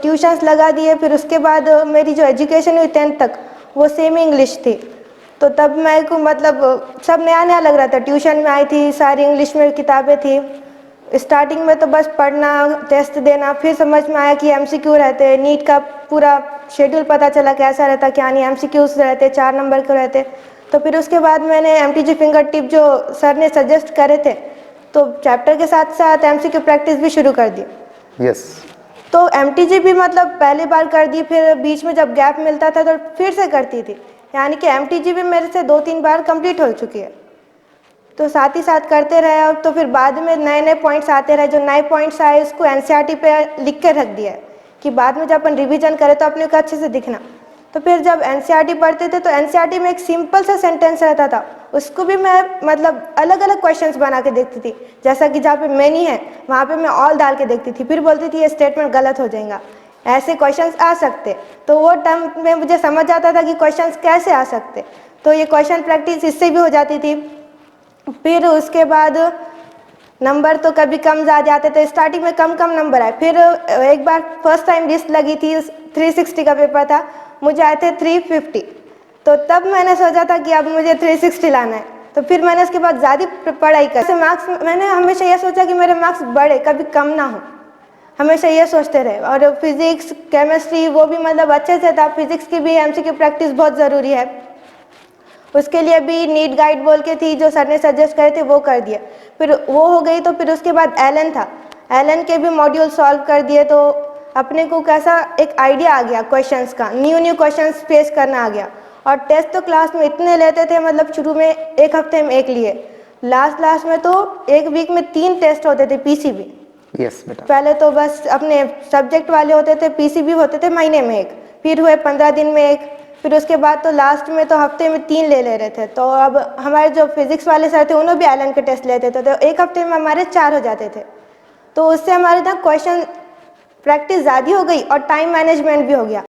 Tuitions लगा दिए। फिर उसके बाद मेरी जो एजुकेशन हुई 10th तक वो सेमी इंग्लिश थी। तो तब मेरे को मतलब सब नया नया लग रहा था। ट्यूशन में आई थी, सारी इंग्लिश में किताबें थी। स्टार्टिंग में तो बस पढ़ना, टेस्ट देना, फिर समझ में आया कि एमसीक्यू रहते हैं। नीट का पूरा शेड्यूल पता चला कैसा रहता क्या नहीं, एमसीक्यूज रहते 4 नंबर के रहते। तो फिर उसके बाद मैंने एमटीजी फिंगर टिप जो सर ने सजेस्ट करे थे, तो चैप्टर के साथ साथ एमसीक्यू प्रैक्टिस भी शुरू कर दी। यस। तो एमटीजी भी मतलब पहली बार कर दी, फिर बीच में जब गैप मिलता था तो फिर से करती थी। यानी कि एमटीजी भी मेरे से 2-3 बार कंप्लीट हो चुकी है। तो साथ ही साथ करते रहे। और तो फिर बाद में नए नए पॉइंट्स आते रहे। जो नए पॉइंट्स आए उसको एनसीईआरटी पे लिख के रख दिया है कि बाद में जब अपन रिवीजन करें तो अपने को अच्छे से दिखना। तो फिर जब एनसीईआरटी पढ़ते थे तो एनसीईआरटी में एक सिंपल सा सेंटेंस रहता था, उसको भी मैं मतलब अलग अलग क्वेश्चंस बना के देखती थी। जैसा कि जहाँ पे मैनी है वहाँ पे मैं ऑल डाल के देखती थी, फिर बोलती थी ये स्टेटमेंट गलत हो जाएगा, ऐसे क्वेश्चंस आ सकते। तो वो टाइम में मुझे समझ आता था कि क्वेश्चंस कैसे आ सकते। तो ये क्वेश्चन प्रैक्टिस इससे भी हो जाती थी। फिर उसके बाद नंबर तो कभी कम ज़्यादा आते थे। स्टार्टिंग में कम कम नंबर आए। फिर एक बार फर्स्ट टाइम लिस्ट लगी थी, 360 का पेपर था, मुझे आए थे 350। तो तब मैंने सोचा था कि अब मुझे 360 लाना है। तो फिर मैंने उसके बाद ज़्यादा पढ़ाई कर मार्क्स, मैंने हमेशा ये सोचा कि मेरे मार्क्स बढ़े, कभी कम ना हो, हमेशा ये सोचते रहे। और फिजिक्स केमिस्ट्री वो भी मतलब अच्छे से था। फिजिक्स की भी एमसीक्यू प्रैक्टिस बहुत ज़रूरी है, उसके लिए भी नीट गाइड बोल के थी जो सर ने सजेस्ट करे थे वो कर दिए। फिर वो हो गई। तो फिर उसके बाद एलन था, एलन के भी मॉड्यूल सॉल्व कर दिए। तो अपने को कैसा एक आइडिया आ गया क्वेश्चंस का, न्यू न्यू क्वेश्चंस फेस करना आ गया। और टेस्ट तो क्लास में इतने लेते थे, मतलब शुरू में एक हफ्ते में एक लिए, लास्ट में तो एक वीक में 3 टेस्ट होते थे पीसीबी। यस बेटा। पहले तो बस अपने सब्जेक्ट वाले होते थे, पीसीबी होते थे महीने में एक, फिर हुए 15 दिन में एक, फिर उसके बाद तो लास्ट में तो हफ्ते में 3 ले रहे थे। तो अब हमारे जो फिजिक्स वाले सर थे उन्होंने भी एलन के टेस्ट लेते थे, तो एक हफ्ते में हमारे 4 हो जाते थे। तो उससे हमारे ना क्वेश्चन प्रैक्टिस ज़्यादा हो गई और टाइम मैनेजमेंट भी हो गया।